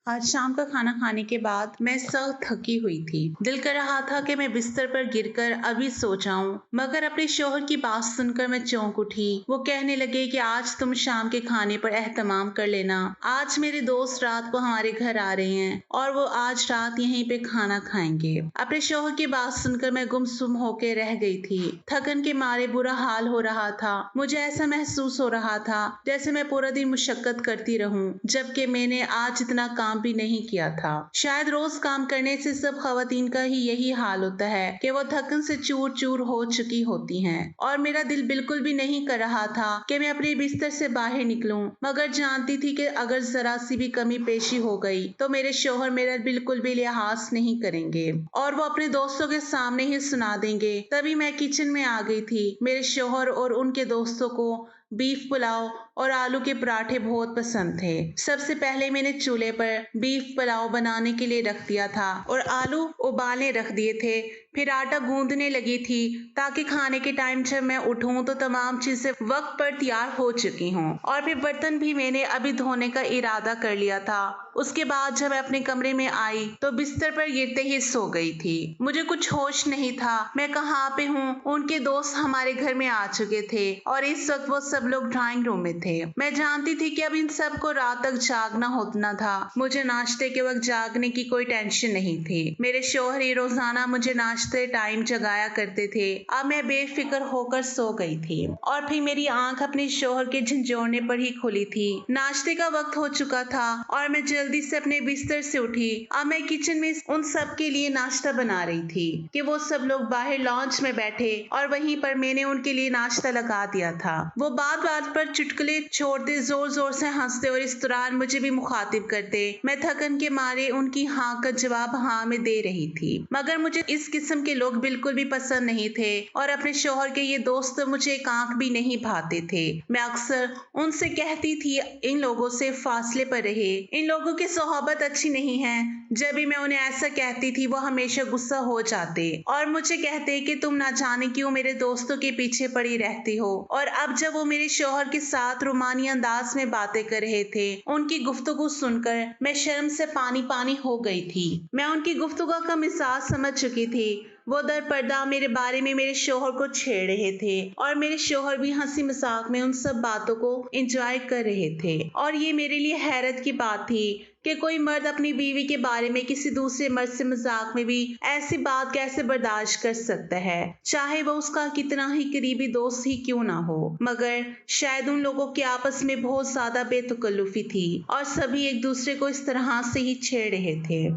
आज शाम का खाना खाने के बाद मैं सख्त थकी हुई थी। दिल कर रहा था कि मैं बिस्तर पर गिरकर अभी सो जाऊं, मगर अपने शौहर की बात सुनकर मैं चौंक उठी। वो कहने लगे कि आज तुम शाम के खाने पर एहतमाम कर लेना। आज मेरे दोस्त रात को हमारे घर आ रहे हैं और वो आज रात यहीं पे खाना खाएंगे। अपने शौहर की बात सुनकर मैं गुमसुम होकर रह गई थी। थकन के मारे बुरा हाल हो रहा था। मुझे ऐसा महसूस हो रहा था जैसे मैं पूरा दिन मुशक्कत करती रहूं, जबकि मैंने आज इतना काम भी नहीं किया था। शायद रोज काम करने से सब खवातीन का ही यही हाल होता है कि वो थकन से चूर चूर हो चुकी होती हैं। और मेरा दिल बिल्कुल भी नहीं कर रहा था कि मैं अपने बिस्तर से बाहर निकलूं, मगर जानती थी कि अगर जरा सी भी कमी पेशी हो गई तो मेरे शौहर मेरा बिल्कुल भी लिहाज नहीं करेंगे और वो अपने दोस्तों के सामने ही सुना देंगे। तभी मैं किचन में आ गई थी। मेरे शौहर और उनके दोस्तों को बीफ पुलाव और आलू के पराठे बहुत पसंद थे। सबसे पहले मैंने चूल्हे पर बीफ पुलाव बनाने के लिए रख दिया था और आलू उबालने रख दिए थे। फिर आटा गूंदने लगी थी ताकि खाने के टाइम जब मैं उठूं तो तमाम चीजें वक्त पर तैयार हो चुकी हों। और फिर बर्तन भी मैंने अभी धोने का इरादा कर लिया था। उसके बाद जब मैं अपने कमरे में आई तो बिस्तर पर गिरते ही सो गई थी। मुझे कुछ होश नहीं था मैं कहाँ पे हूँ। उनके दोस्त हमारे घर में आ चुके थे और इस वक्त वो सब लोग ड्राइंग रूम में थे। मैं जानती थी कि अब इन सबको रात तक जागना होना था। मुझे नाश्ते के वक्त जागने की कोई टेंशन नहीं थी। मेरे शौहर ही रोजाना मुझे नाश्ते टाइम जगाया करते थे। अब मैं बेफिक्र होकर सो गई थी और फिर मेरी आंख अपने शौहर के झंझोड़ने पर ही खुली थी। नाश्ते का वक्त हो चुका था और मैं जल्दी से अपने बिस्तर से उठी। अब मैं किचन में उन सब के लिए नाश्ता बना रही थी कि वो सब लोग बाहर लॉन्च में बैठे और वहीं पर मैंने उनके लिए नाश्ता लगा दिया था। वो बात बात पर चुटकुले छोड़ते जोर जोर से हंसते और इस दौरान मुझे भी मुखातिब करते। मैं थकन के मारे उनकी हाँ का जवाब हाँ में दे रही थी, मगर मुझे इस किस्म के लोग बिल्कुल भी पसंद नहीं थे और अपने शौहर के ये दोस्त मुझे एक आंख भी नहीं भाते थे। मैं अक्सर उनसे कहती थी इन लोगों से फासले पर रहे, इन लोगों की सोहबत अच्छी नहीं है। जब भी मैं उन्हें ऐसा कहती थी वो हमेशा गुस्सा हो जाते और मुझे कहते कि तुम ना जाने क्यों मेरे दोस्तों के पीछे पड़ी रहती हो। और अब जब वो मेरे शौहर के साथ रोमानी अंदाज में बातें कर रहे थे, उनकी गुफ्तगू सुनकर मैं शर्म से पानी पानी हो गई थी। मैं उनकी गुफ्तगू का मिजाज समझ चुकी थी। वो दर पर्दा मेरे बारे में मेरे शौहर को छेड़ रहे थे और मेरे शौहर भी हंसी मजाक में उन सब बातों को एंजॉय कर रहे थे। और ये मेरे लिए हैरत की बात थी कि कोई मर्द अपनी बीवी के बारे में किसी दूसरे मर्द से मजाक में भी ऐसी बात कैसे बर्दाश्त कर सकता है, चाहे वो उसका कितना ही करीबी दोस्त ही क्यों ना हो। मगर शायद उन लोगों के आपस में बहुत ज्यादा बेतकल्लुफी थी और सभी एक दूसरे को इस तरह से ही छेड़ रहे थे।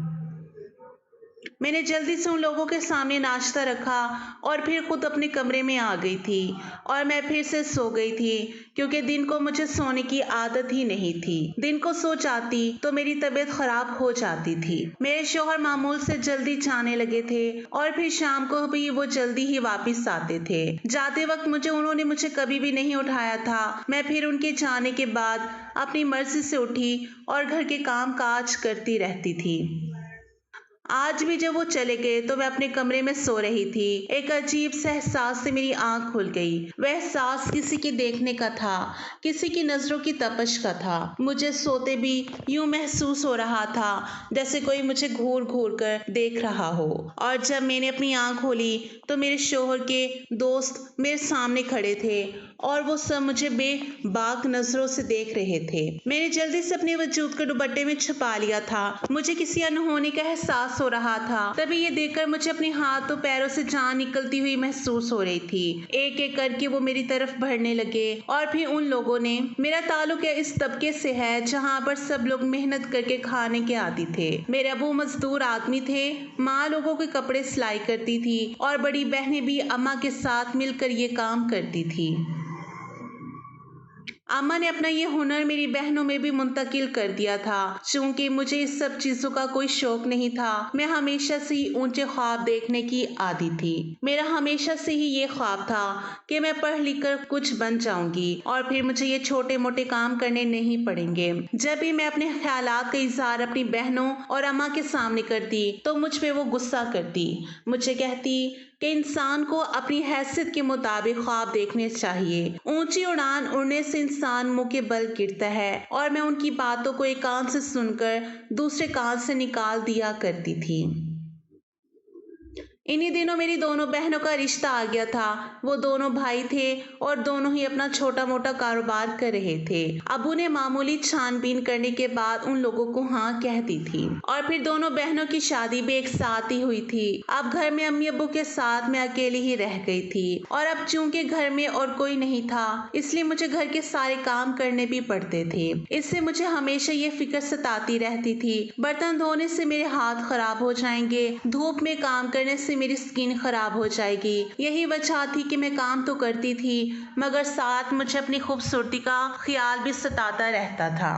मैंने जल्दी से उन लोगों के सामने नाश्ता रखा और फिर खुद अपने कमरे में आ गई थी और मैं फिर से सो गई थी, क्योंकि दिन को मुझे सोने की आदत ही नहीं थी। दिन को सो जाती तो मेरी तबीयत खराब हो जाती थी। मेरे शौहर मामूल से जल्दी जाने लगे थे और फिर शाम को भी वो जल्दी ही वापस आते थे। जाते वक्त उन्होंने मुझे कभी भी नहीं उठाया था। मैं फिर उनके जाने के बाद अपनी मर्जी से उठी और घर के काम काज करती रहती थी। आज भी जब वो चले गए तो मैं अपने कमरे में सो रही थी। एक अजीब सा एहसास से मेरी आंख खुल गई। वह एहसास किसी के देखने का था, किसी की नजरों की तपश का था। मुझे सोते भी यूं महसूस हो रहा था जैसे कोई मुझे घूर घूर कर देख रहा हो। और जब मैंने अपनी आंख खोली तो मेरे शौहर के दोस्त मेरे सामने खड़े थे और वो सब मुझे बेबाक नजरों से देख रहे थे। मैंने जल्दी से अपने वजूद को दुपट्टे में छुपा लिया था। मुझे किसी अनहोनी का एहसास हो रहा था। तभी ये देखकर मुझे अपने हाथों पैरों से जान निकलती हुई महसूस हो रही थी। एक एक करके वो मेरी तरफ बढ़ने लगे और फिर उन लोगों ने, मेरा ताल्लुक इस तबके से है जहाँ पर सब लोग मेहनत करके खाने के आदी थे। मेरे अबू मजदूर आदमी थे, माँ लोगों के कपड़े सिलाई करती थी और बड़ी बहनें भी अम्मा के साथ मिलकर ये काम करती थी। अम्मा ने अपना ये हुनर मेरी बहनों में भी मुंतकिल कर दिया था। चूंकि मुझे इस सब चीजों का कोई शौक नहीं था, मैं हमेशा से ही ऊंचे ख्वाब देखने की आदी थी। मेरा हमेशा से ही ये ख्वाब था कि मैं पढ़ लिख कर कुछ बन जाऊंगी और फिर मुझे ये छोटे मोटे काम करने नहीं पड़ेंगे। जब भी मैं अपने ख्यालात का इजहार अपनी बहनों और अम्मा के सामने करती तो मुझ पे वो गुस्सा करती। मुझे कहती کہ انسان کو اپنی حیثیت کے مطابق خواب دیکھنے چاہیے۔ اونچی اڑان اڑنے سے انسان منہ کے بل گرتا ہے، اور میں ان کی باتوں کو ایک کان سے سن کر دوسرے کان سے نکال دیا کرتی تھی۔ انہی دنوں میری دونوں بہنوں کا رشتہ آ گیا تھا۔ وہ دونوں بھائی تھے اور دونوں ہی اپنا چھوٹا موٹا کاروبار کر رہے تھے۔ ابو نے معمولی چھان بین کرنے کے بعد ان لوگوں کو ہاں کہہ دی تھی، اور پھر دونوں بہنوں کی شادی بھی ایک ساتھ ہی ہوئی تھی۔ اب گھر میں امی ابو کے ساتھ میں اکیلی ہی رہ گئی تھی، اور اب چونکہ گھر میں اور کوئی نہیں تھا، اس لیے مجھے گھر کے سارے کام کرنے بھی پڑتے تھے۔ اس سے مجھے ہمیشہ یہ فکر ستاتی رہتی تھی، برتن دھونے سے میرے ہاتھ خراب ہو جائیں گے، دھوپ میں کام کرنے سے میری سکن خراب ہو جائے گی۔ یہی وجہ تھی کہ میں کام تو کرتی تھی، مگر ساتھ مجھے اپنی خوبصورتی کا خیال بھی ستاتا رہتا تھا۔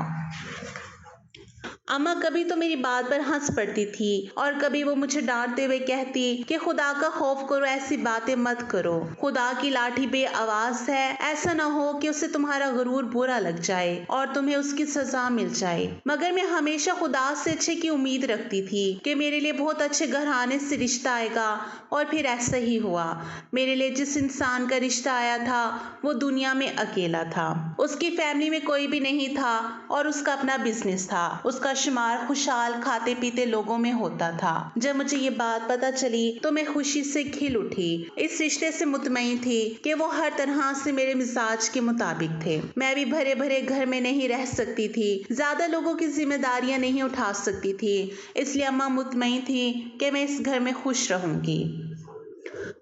اماں کبھی تو میری بات پر ہنس پڑتی تھی، اور کبھی وہ مجھے ڈانٹتے ہوئے کہتی کہ خدا کا خوف کرو، ایسی باتیں مت کرو، خدا کی لاٹھی بے آواز ہے، ایسا نہ ہو کہ اسے تمہارا غرور برا لگ جائے اور تمہیں اس کی سزا مل جائے۔ مگر میں ہمیشہ خدا سے اچھے کی امید رکھتی تھی کہ میرے لیے بہت اچھے گھرانے سے رشتہ آئے گا، اور پھر ایسا ہی ہوا۔ میرے لیے جس انسان کا رشتہ آیا تھا وہ دنیا میں اکیلا تھا، اس کی فیملی میں کوئی بھی نہیں تھا، اور اس کا اپنا بزنس تھا۔ اس کا شمار خوشحال کھاتے پیتے لوگوں میں ہوتا تھا۔ جب مجھے یہ بات پتہ چلی تو میں خوشی سے کھل اٹھی۔ اس رشتے سے مطمئن تھی کہ وہ ہر طرح سے میرے مزاج کے مطابق تھے۔ میں بھی بھرے بھرے گھر میں نہیں رہ سکتی تھی، زیادہ لوگوں کی ذمہ داریاں نہیں اٹھا سکتی تھی، اس لیے اماں مطمئن تھی کہ میں اس گھر میں خوش رہوں گی۔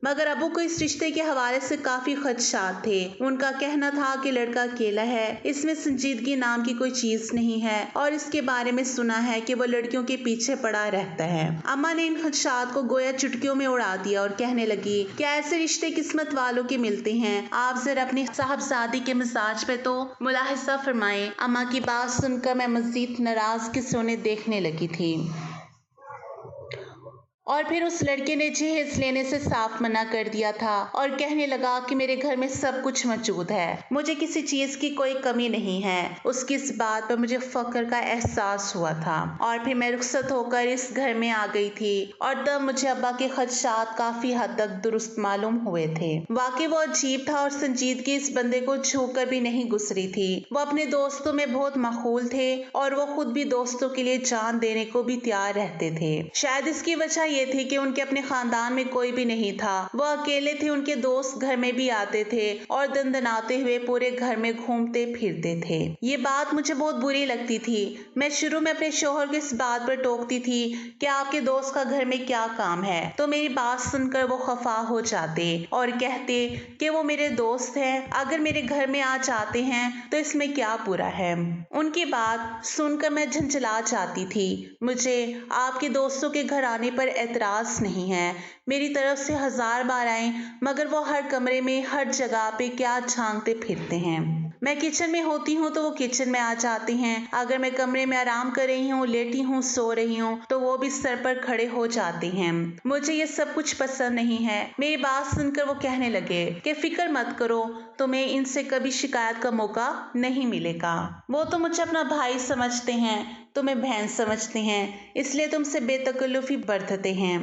مگر ابو کو اس رشتے کے حوالے سے کافی خدشات تھے۔ ان کا کہنا تھا کہ لڑکا اکیلا ہے، اس میں سنجیدگی نام کی کوئی چیز نہیں ہے، اور اس کے بارے میں سنا ہے کہ وہ لڑکیوں کے پیچھے پڑا رہتا ہے۔ اماں نے ان خدشات کو گویا چٹکیوں میں اڑا دیا اور کہنے لگی کہ ایسے رشتے قسمت والوں کے ملتے ہیں، آپ ذرا اپنی صاحبزادی کے مزاج پہ تو ملاحظہ فرمائیں۔ اماں کی بات سن کر میں مزید ناراضگی سے انہیں دیکھنے لگی تھی، اور پھر اس لڑکے نے جہیز لینے سے صاف منع کر دیا تھا اور کہنے لگا کہ میرے گھر میں سب کچھ موجود ہے، مجھے کسی چیز کی کوئی کمی نہیں ہے۔ اس کی اس بات پر مجھے فخر کا احساس ہوا تھا، اور پھر میں رخصت ہو کر اس گھر میں آ گئی تھی، اور تب مجھے ابا کے خدشات کافی حد تک درست معلوم ہوئے تھے۔ واقعی وہ عجیب تھا، اور سنجیدگی اس بندے کو چھو کر بھی نہیں گزری تھی۔ وہ اپنے دوستوں میں بہت مخول تھے، اور وہ خود بھی دوستوں کے لیے جان دینے کو بھی تیار رہتے تھے۔ شاید اس کی وجہ یہ تھی کہ ان کے اپنے خاندان میں کوئی بھی نہیں تھا، وہ اکیلے تھے۔ ان کے دوست گھر میں بھی آتے تھے اور دندناتے ہوئے پورے گھر میں گھومتے پھرتے تھے۔ یہ بات مجھے بہت بری لگتی تھی۔ میں شروع میں اپنے شوہر کو اس بات پر ٹوکتی تھی کہ آپ کے دوست کا گھر میں کیا کام ہے، تو میری بات سن کر وہ خفا ہو جاتے اور کہتے کہ وہ میرے دوست ہیں، اگر میرے گھر میں آ جاتے ہیں تو اس میں کیا برا ہے۔ ان کی بات سن کر میں جھنجھلا جاتی تھی۔ مجھے آپ کے دوستوں کے گھر آنے پر اعتراض نہیں ہے، میری طرف سے 1000 بار آئیں، مگر وہ ہر کمرے میں ہر جگہ پہ کیا جھانکتے پھرتے ہیں۔ میں کچن میں ہوتی ہوں تو وہ کچن میں آ جاتے ہیں، اگر میں کمرے میں آرام کر رہی ہوں، لیٹی ہوں، سو رہی ہوں، تو وہ بھی سر پر کھڑے ہو جاتے ہیں۔ مجھے یہ سب کچھ پسند نہیں ہے۔ میری بات سن کر وہ کہنے لگے کہ فکر مت کرو، تمہیں ان سے کبھی شکایت کا موقع نہیں ملے گا۔ وہ تو مجھے اپنا بھائی سمجھتے ہیں، تمہیں بہن سمجھتے ہیں، اس لیے تم سے بے تکلفی برتتے ہیں۔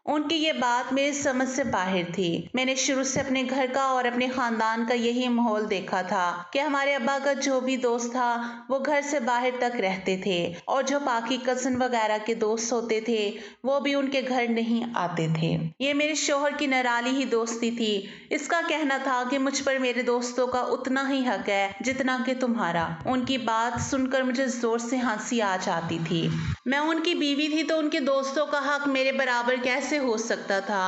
ان کی یہ بات میری سمجھ سے باہر تھی۔ میں نے شروع سے اپنے گھر کا اور اپنے خاندان کا یہی ماحول دیکھا تھا کہ ہمارے ابا کا جو بھی دوست تھا وہ گھر سے باہر تک رہتے تھے، اور جو باقی کزن وغیرہ کے دوست ہوتے تھے وہ بھی ان کے گھر نہیں آتے تھے۔ یہ میرے شوہر کی نرالی ہی دوستی تھی۔ اس کا کہنا تھا کہ مجھ پر میرے دوستوں کا اتنا ہی حق ہے جتنا کہ تمہارا۔ ان کی بات سن کر مجھے زور سے ہنسی آ جاتی تھی۔ میں ان کی بیوی تھی تو ان کے دوستوں کا حق میرے برابر کیسے ہو سکتا تھا؟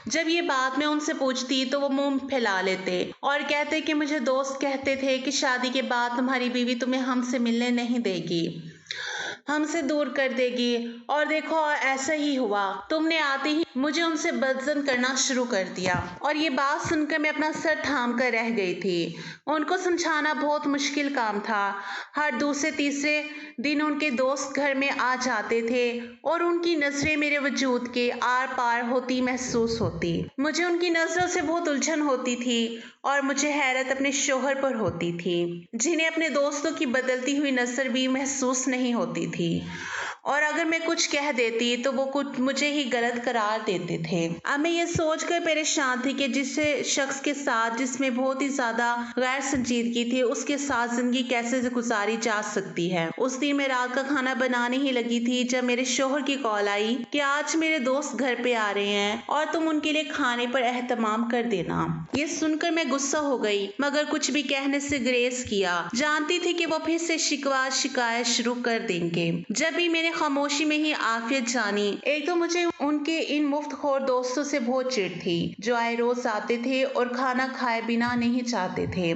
جب یہ بات میں ان سے پوچھتی تو وہ منہ پھیلا لیتے اور کہتے کہ مجھے دوست کہتے تھے کہ شادی کے بعد تمہاری بیوی تمہیں ہم سے ملنے نہیں دے گی، ہم سے دور کر دے گی، اور دیکھو ایسا ہی ہوا، تم نے آتے ہی مجھے ان سے بدظن کرنا شروع کر دیا۔ اور یہ بات سن کر میں اپنا سر تھام کر رہ گئی تھی۔ ان کو سمجھانا بہت مشکل کام تھا۔ ہر دوسرے تیسرے دن ان کے دوست گھر میں آ جاتے تھے اور ان کی نظریں میرے وجود کے آر پار ہوتی محسوس ہوتی۔ مجھے ان کی نظروں سے بہت الجھن ہوتی تھی، اور مجھے حیرت اپنے شوہر پر ہوتی تھی، جنہیں اپنے دوستوں کی بدلتی ہوئی نظر بھی محسوس نہیں ہوتی تھی۔ اور اگر میں کچھ کہہ دیتی تو وہ کچھ مجھے ہی غلط قرار دیتے تھے۔ اب میں یہ سوچ کر پریشان تھی کہ جس شخص کے ساتھ جس میں بہت ہی زیادہ غیر سنجیدگی تھی اس کے ساتھ زندگی کیسے گزاری جا سکتی ہے۔ اس دن میں رات کا کھانا بنانے ہی لگی تھی جب میرے شوہر کی کال آئی کہ آج میرے دوست گھر پہ آ رہے ہیں اور تم ان کے لیے کھانے پر اہتمام کر دینا۔ یہ سن کر میں غصہ ہو گئی مگر کچھ بھی کہنے سے گریز کیا، جانتی تھی کہ وہ پھر سے شکایت شروع کر دیں گے۔ جب بھی میں نے خاموشی میں ہی عافیت جانی۔ ایک تو مجھے ان کے ان مفت خور دوستوں سے بہت چڑ تھی جو آئے روز آتے تھے اور کھانا کھائے بنا نہیں چاہتے تھے۔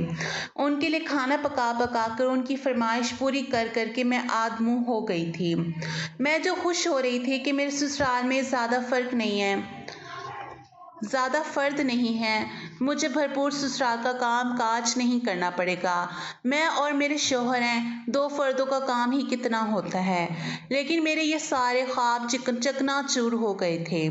ان کے لیے کھانا پکا کر ان کی فرمائش پوری کر کے میں آدھ منہ ہو گئی تھی۔ میں جو خوش ہو رہی تھی کہ میرے سسرال میں زیادہ فرد نہیں ہے، مجھے بھرپور سسرال کا کام کاج نہیں کرنا پڑے گا۔ میں اور میرے شوہر ہیں، 2 فردوں کا کام ہی کتنا ہوتا ہے۔ لیکن میرے یہ سارے خواب چکنا چور ہو گئے تھے۔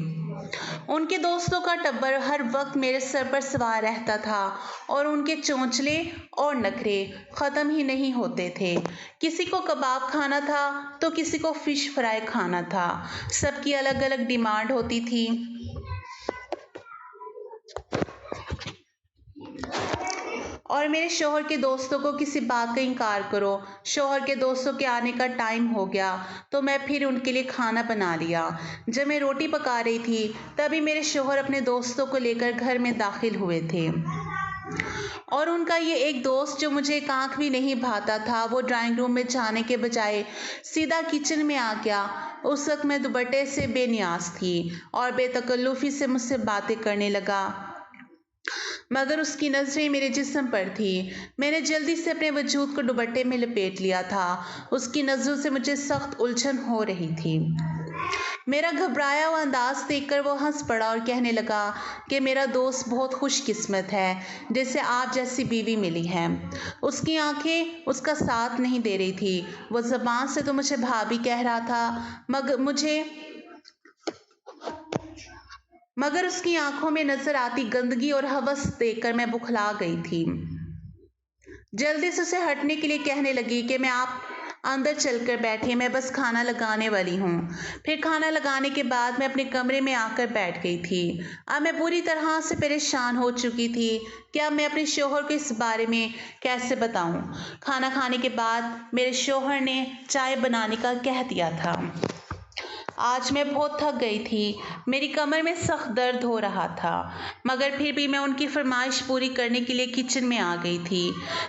ان کے دوستوں کا ٹبر ہر وقت میرے سر پر سوار رہتا تھا اور ان کے چونچلے اور نخرے ختم ہی نہیں ہوتے تھے۔ کسی کو کباب کھانا تھا تو کسی کو فش فرائی کھانا تھا، سب کی الگ الگ ڈیمانڈ ہوتی تھی۔ اور میرے شوہر کے دوستوں کو کسی بات کا انکار کرو، شوہر کے دوستوں کے آنے کا ٹائم ہو گیا تو میں پھر ان کے لیے کھانا بنا لیا۔ جب میں روٹی پکا رہی تھی تبھی میرے شوہر اپنے دوستوں کو لے کر گھر میں داخل ہوئے تھے، اور ان کا یہ ایک دوست جو مجھے ایک آنکھ بھی نہیں بھاتا تھا وہ ڈرائنگ روم میں جانے کے بجائے سیدھا کچن میں آ گیا۔ اس وقت میں دوپٹے سے بے نیاز تھی اور بے تکلفی سے مجھ سے باتیں کرنے لگا، مگر اس کی نظریں میرے جسم پر تھی۔ میں نے جلدی سے اپنے وجود کو دوپٹے میں لپیٹ لیا تھا۔ اس کی نظروں سے مجھے سخت الجھن ہو رہی تھی۔ میرا گھبرایا ہوا انداز دیکھ کر وہ ہنس پڑا اور کہنے لگا کہ میرا دوست بہت خوش قسمت ہے جسے آپ جیسی بیوی ملی ہے۔ اس کی آنکھیں اس کا ساتھ نہیں دے رہی تھی۔ وہ زبان سے تو مجھے بھابی کہہ رہا تھا مگر اس کی آنکھوں میں نظر آتی گندگی اور ہوس دیکھ کر میں بکھلا گئی تھی۔ جلدی سے اسے ہٹنے کے لیے کہنے لگی کہ آپ اندر چل کر بیٹھیں، میں بس کھانا لگانے والی ہوں۔ پھر کھانا لگانے کے بعد میں اپنے کمرے میں آ کر بیٹھ گئی تھی۔ اب میں پوری طرح سے پریشان ہو چکی تھی کہ اب میں اپنے شوہر کو اس بارے میں کیسے بتاؤں۔ کھانا کھانے کے بعد میرے شوہر نے چائے بنانے کا کہہ دیا تھا۔ آج میں بہت تھک گئی تھی، میری کمر میں سخت درد ہو رہا تھا، مگر پھر بھی میں ان کی فرمائش پوری کرنے کے لیے کچن میں آ گئی تھی۔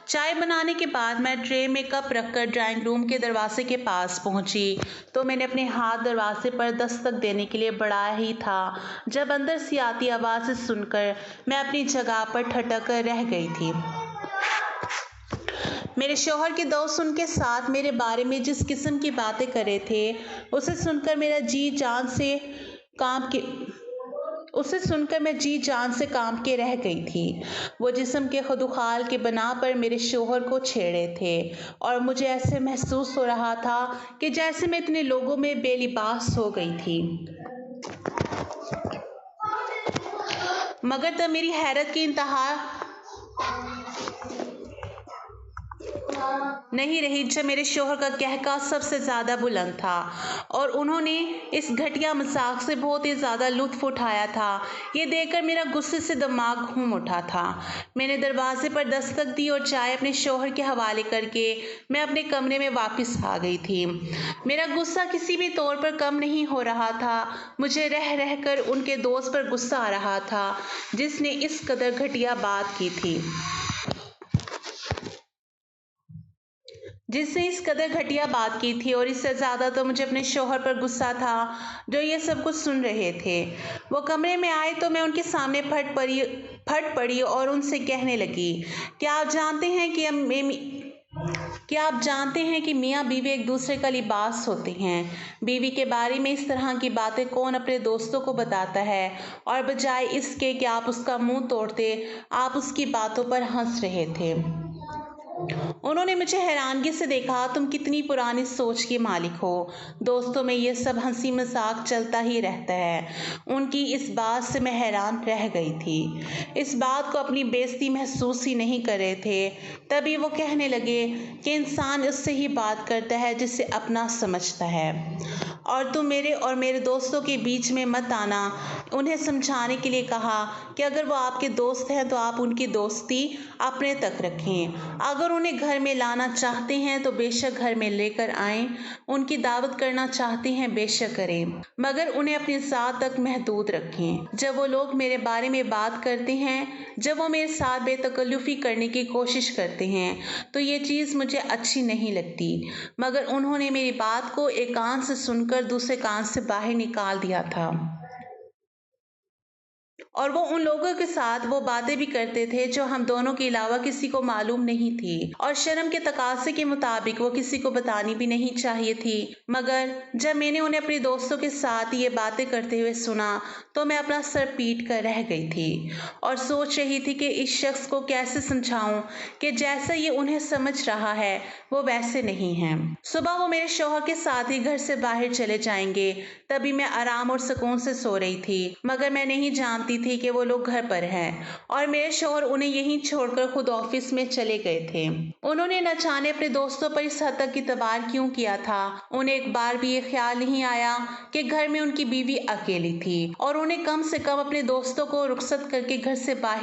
چائے بنانے کے بعد میں ٹرے میں کپ رکھ کر ڈرائنگ روم کے دروازے کے پاس پہنچی تو میں نے اپنے ہاتھ دروازے پر دستک دینے کے لیے بڑھایا ہی تھا جب اندر سے آتی آوازیں سن کر میں اپنی جگہ پر ٹھٹک کر رہ گئی تھی۔ میرے شوہر کے دوست ان کے ساتھ میرے بارے میں جس قسم کی باتیں کر رہے تھے اسے سن کر میں جی جان سے کانپ کے رہ گئی تھی۔ وہ جسم کے خدوخال کے بنا پر میرے شوہر کو چھیڑے تھے اور مجھے ایسے محسوس ہو رہا تھا کہ جیسے میں اتنے لوگوں میں بے لباس ہو گئی تھی۔ مگر تب میری حیرت کی انتہا نہیں رہی جب میرے شوہر کا قہقہہ سب سے زیادہ بلند تھا اور انہوں نے اس گھٹیا مذاق سے بہت ہی زیادہ لطف اٹھایا تھا۔ یہ دیکھ کر میرا غصے سے دماغ گھوم اٹھا تھا۔ میں نے دروازے پر دستک دی اور چائے اپنے شوہر کے حوالے کر کے میں اپنے کمرے میں واپس آ گئی تھی۔ میرا غصہ کسی بھی طور پر کم نہیں ہو رہا تھا۔ مجھے رہ کر ان کے دوست پر غصہ آ رہا تھا جس نے اس قدر گھٹیا بات کی تھی۔ اور اس سے زیادہ تو مجھے اپنے شوہر پر غصہ تھا جو یہ سب کچھ سن رہے تھے۔ وہ کمرے میں آئے تو میں ان کے سامنے پھٹ پڑی اور ان سے کہنے لگی، کیا آپ جانتے ہیں کہ میاں بیوی ایک دوسرے کا لباس ہوتے ہیں؟ بیوی کے بارے میں اس طرح کی باتیں کون اپنے دوستوں کو بتاتا ہے؟ اور بجائے اس کے کہ آپ اس کا منہ توڑتے، آپ اس کی باتوں پر ہنس رہے تھے۔ उन्होंने मुझे हैरानगी से देखा। तुम कितनी पुरानी सोच के मालिक हो, दोस्तों में ये सब हंसी मजाक चलता ही रहता है। उनकी इस बात से मैं हैरान रह गई थी, इस बात को अपनी बेइज्जती महसूस ही नहीं कर रहे थे। तभी वो कहने लगे कि इंसान उससे ही बात करता है जिसे अपना समझता है, और तुम मेरे और मेरे दोस्तों के बीच में मत आना। उन्हें समझाने के लिए कहा कि अगर वो आपके दोस्त हैं तो आप उनकी दोस्ती अपने तक रखें। अगर उन्हें घर में लाना चाहते हैं तो बेशक घर में लेकर आएं, उनकी दावत करना चाहते हैं बेशक करें, मगर उन्हें अपनी ज़ात तक महदूद रखें। जब वो लोग मेरे बारे में बात करते हैं, जब वो मेरे साथ बेतकल्लुफ़ी करने की कोशिश करते हैं, तो ये चीज़ मुझे अच्छी नहीं लगती। मगर उन्होंने मेरी बात को एक कान से सुनकर दूसरे कान से बाहर निकाल दिया था, और वो उन लोगों के साथ वो बातें भी करते थे जो हम दोनों के अलावा किसी को मालूम नहीं थी, और शर्म के तकाज़े के मुताबिक वो किसी को बतानी भी नहीं चाहिए थी। मगर जब मैंने उन्हें अपने दोस्तों के साथ ये बातें करते हुए सुना तो मैं अपना सर पीट कर रह गई थी और सोच रही थी कि इस शख्स को कैसे समझाऊं कि जैसा ये उन्हें समझ रहा है वो वैसे नहीं है। सुबह वो मेरे शौहर के साथ ही घर से बाहर चले जाएंगे, तभी मैं आराम और सुकून से सो रही थी, मगर मैं नहीं जानती थी कि वो लोग घर पर हैं और मेरे शौहर उन्हें यहीं छोड़कर खुद ऑफिस में चले गए थे। उन्होंने न जाने अपने दोस्तों पर इस हद तक इतबार क्यों किया था। उन्हें एक बार भी ये ख्याल नहीं आया कि घर में उनकी बीवी अकेली थी और उन्हें कम से कम अपने दोस्तों को रुखसत करके घर से बाहर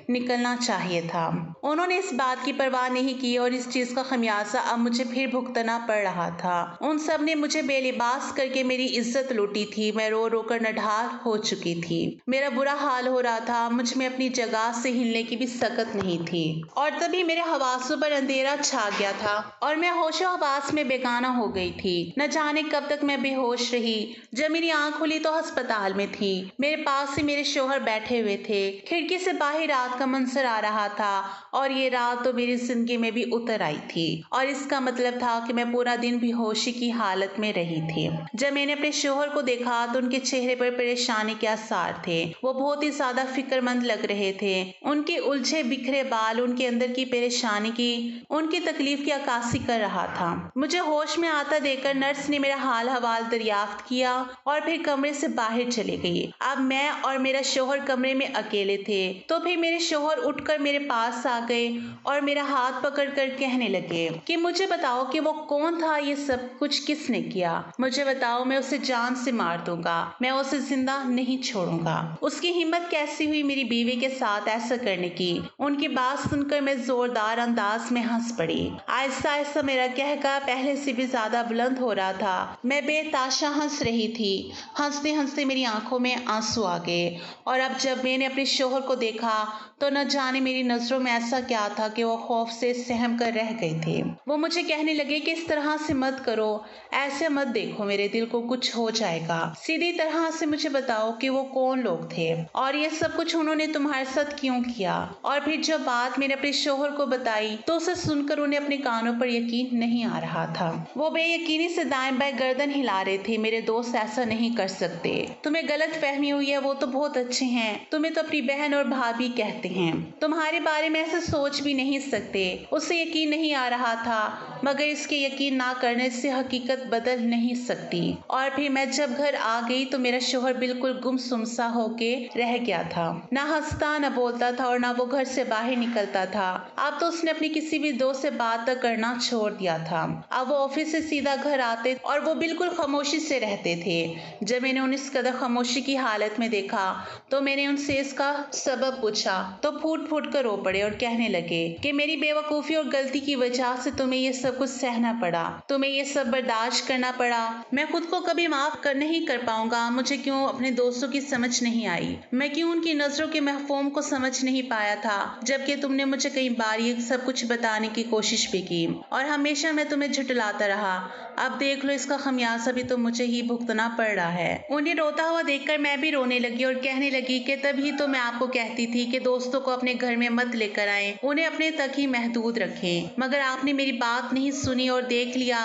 निकलना चाहिए था। उन्होंने इस बात की परवाह नहीं की और इस चीज का खमियाजा अब मुझे फिर भुगतना पड़ रहा था। उन सब ने मुझे बेलिबास करके मेरी इज्जत लूटी थी। मैं रो रो कर नढाल हो चुकी थी, मेरा बुरा हाल हो रहा था, मुझ में अपनी जगह से हिलने की भी सकत नहीं थी। और तभी मेरे हवासों पर अंधेरा छा गया था और मैं होशो हवास में बेगाना हो गई थी। न जाने कब तक मैं बेहोश रही। जब मेरी आंख खुली तो अस्पताल में थी। मेरे पास ही मेरे शौहर बैठे हुए थे। खिड़की से बाहर रात का मंजर आ रहा था और ये रात तो मेरी जिंदगी में भी उतर आई थी, और इसका मतलब था कि मैं पूरा दिन बेहोशी की हालत में रही थी। जब मैंने अपने शौहर को देखा तो उनके चेहरे पर परेशानी के आसार थे। वो बहुत ही ज्यादा फिक्रमंद लग रहे थे। उनके उलझे बिखरे बाल उनके अंदर की परेशानी की, उनकी तकलीफ की अक्कासी कर रहा था। मुझे होश में आता देखकर नर्स ने मेरा हाल हवाल दरियाफ्त किया और फिर कमरे से बाहर चले गई। अब मैं और मेरा शौहर कमरे में अकेले थे। तो फिर मेरे शौहर उठकर मेरे पास आ गए और मेरा हाथ पकड़कर कहने लगे कि मुझे बताओ कि वो कौन था, ये सब कुछ किसने किया। मुझे बताओ, मैं उसे जान से मार दूंगा, मैं उसे जिंदा नहीं छोड़ूंगा। उसकी हिम्मत कैसी हुई मेरी बीवी के साथ ऐसा करने की। उनकी बात सुनकर मैं जोरदार अंदाज में हंस पड़ी। आहिस्ता आहिस्ता मेरा कहका पहले से भी ज्यादा बुलंद हो रहा था। मैं बेताशा हंस रही थी। हंसते हंसते मेरी आंखों में आंसू आ गए, और अब जब मैंने अपने शौहर को देखा तो न जाने मेरी नजरों में ऐसा क्या था कि वो खौफ से सहम कर रह गए थे। वो मुझे कहने लगे कि इस तरह से मत करो, ऐसे मत देखो, मेरे दिल को कुछ हो जाएगा। सीधी तरह से मुझे बताओ कि वो कौन लोग थे और ये सब कुछ उन्होंने तुम्हारे साथ क्यों किया। और फिर जब बात मैंने अपने शौहर को बताई तो उसे सुनकर उन्हें अपने कानों पर यकीन नहीं आ रहा था। वो बेयकीनी से दाएं बाएं गर्दन हिला रहे थे। मेरे दोस्त ऐसा नहीं कर सकते, तुम्हें गलत फहमी हुई है, वो तो बहुत अच्छे हैं, तुम्हें तो अपनी बहन और भाभी कहते हैं, तुम्हारे बारे में ऐसे सोच भी नहीं सकते। उसे यकीन नहीं आ रहा था, मगर इसके यकीन ना करने से हकीकत बदल नहीं सकती। और फिर मैं जब घर आ गई तो मेरा शौहर बिल्कुल गुमसुम सा होके रह गया था। ना हंसता, ना बोलता था और ना वो घर से बाहर निकलता था। अब तो उसने अपनी किसी भी दोस्त से बात तक करना छोड़ दिया था। अब वो ऑफिस से सीधा घर आते और वो बिल्कुल खामोशी से रहते थे। जब मैंने उन्हें इस कदर खामोशी की हालत में देखा तो मैंने उनसे इसका सबब पूछा तो फूट फूट कर रो पड़े और कहने लगे कि मेरी बेवकूफ़ी और गलती की वजह से तुम्हें ये सब कुछ सहना पड़ा, तुम्हें ये सब बर्दाश्त करना पड़ा। मैं खुद को कभी माफ कर नहीं कर पाऊंगा। मुझे क्यों अपने दोस्तों की समझ नहीं आई, मैं क्यों उनकी नजरों के महफूम को समझ नहीं पाया था, जबकि तुमने मुझे कई बार ये सब कुछ बताने की कोशिश भी की और हमेशा मैं तुम्हें झुठलाता रहा। अब देख लो, इसका खमियाजा भी तो मुझे ही भुगतना पड़ रहा है। उन्हें रोता हुआ देखकर मैं भी रोने लगी और कहने लगी कि तभी तो मैं आपको कहती थी कि दोस्तों को अपने घर में मत लेकर आएं, उन्हें अपने तक ही महदूद रखें, मगर आपने मेरी बात नहीं सुनी और देख लिया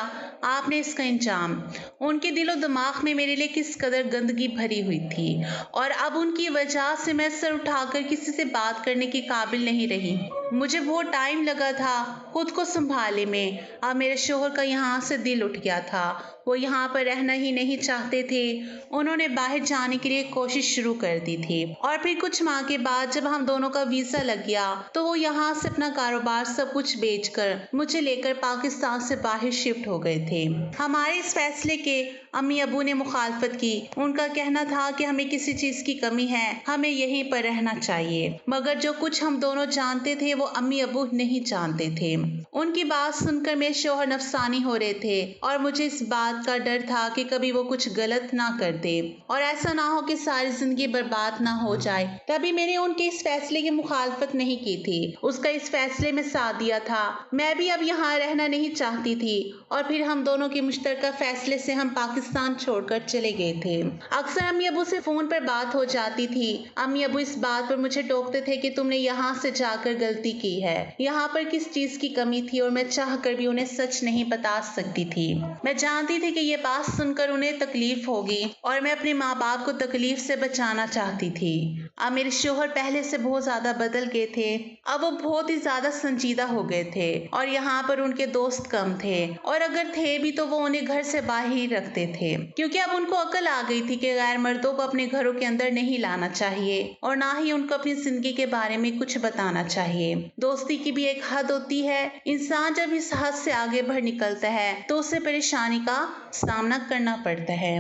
आपने इसका इंजाम। उनके दिलो दिमाग में मेरे लिए किस कदर गंदगी भरी हुई थी और अब उनकी वजह से मैं सर उठाकर किसी से बात करने के काबिल नहीं रही। मुझे बहुत टाइम लगा था खुद को संभाले में। अब मेरे शोहर का यहाँ से दिल उठ गया था। वो यहाँ पर रहना ही नहीं चाहते थे। उन्होंने बाहर जाने के लिए कोशिश शुरू कर दी थी और फिर कुछ माह के बाद जब हम दोनों का वीजा लग गया तो वो यहाँ से अपना कारोबार सब कुछ बेचकर मुझे लेकर पाकिस्तान से बाहर शिफ्ट हो गए थे। हमारे इस फैसले के अम्मी अबू ने मुखालफत की। उनका कहना था कि हमें किसी चीज की कमी है, हमें यहीं पर रहना चाहिए। मगर जो कुछ हम दोनों जानते थे वो अम्मी अबू नहीं जानते थे। उनकी बात सुनकर मेरे शौहर नफसानी हो रहे थे और मुझे इस बात का डर था कि कभी वो कुछ गलत ना कर दे और ऐसा ना हो कि सारी जिंदगी बर्बाद ना हो जाए। तभी मैंने उनके इस फैसले की मुखालफत नहीं की थी, उसका इस फैसले में साथ दिया था। मैं भी अब यहाँ रहना नहीं चाहती थी और फिर हम दोनों के मुश्तरका फैसले से हम पाकिस्तान छोड़कर चले गए थे। अक्सर अम्मी अबू से फोन पर बात हो जाती थी। अम्मी अबू इस बात पर मुझे टोकते थे कि तुमने यहाँ से जाकर गलती की है, यहाँ पर किस चीज की कमी थी, और मैं चाह कर भी उन्हें सच नहीं बता सकती थी। मैं जानती थी कि ये बात सुनकर उन्हें तकलीफ होगी और मैं अपने माँ बाप को तकलीफ से बचाना चाहती थी। अब मेरे शोहर पहले से बहुत ज्यादा बदल गए थे। अब वो बहुत ही ज्यादा संजीदा हो गए थे और यहाँ पर उनके दोस्त कम थे, और अगर थे भी तो वो उन्हें घर से बाहर ही रखते थे, क्योंकि अब उनको अकल आ गई थी कि गैर मर्दों को अपने घरों के अंदर नहीं लाना चाहिए और ना ही उनको अपनी जिंदगी के बारे में कुछ बताना चाहिए। दोस्ती की भी एक हद होती है। इंसान जब इस हद से आगे बढ़ निकलता है तो उसे परेशानी का सामना करना पड़ता है।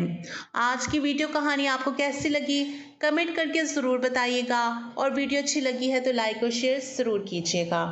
आज की वीडियो कहानी आपको कैसी लगी कमेंट करके जरूर बताइएगा, और वीडियो अच्छी लगी है तो लाइक और शेयर जरूर कीजिएगा।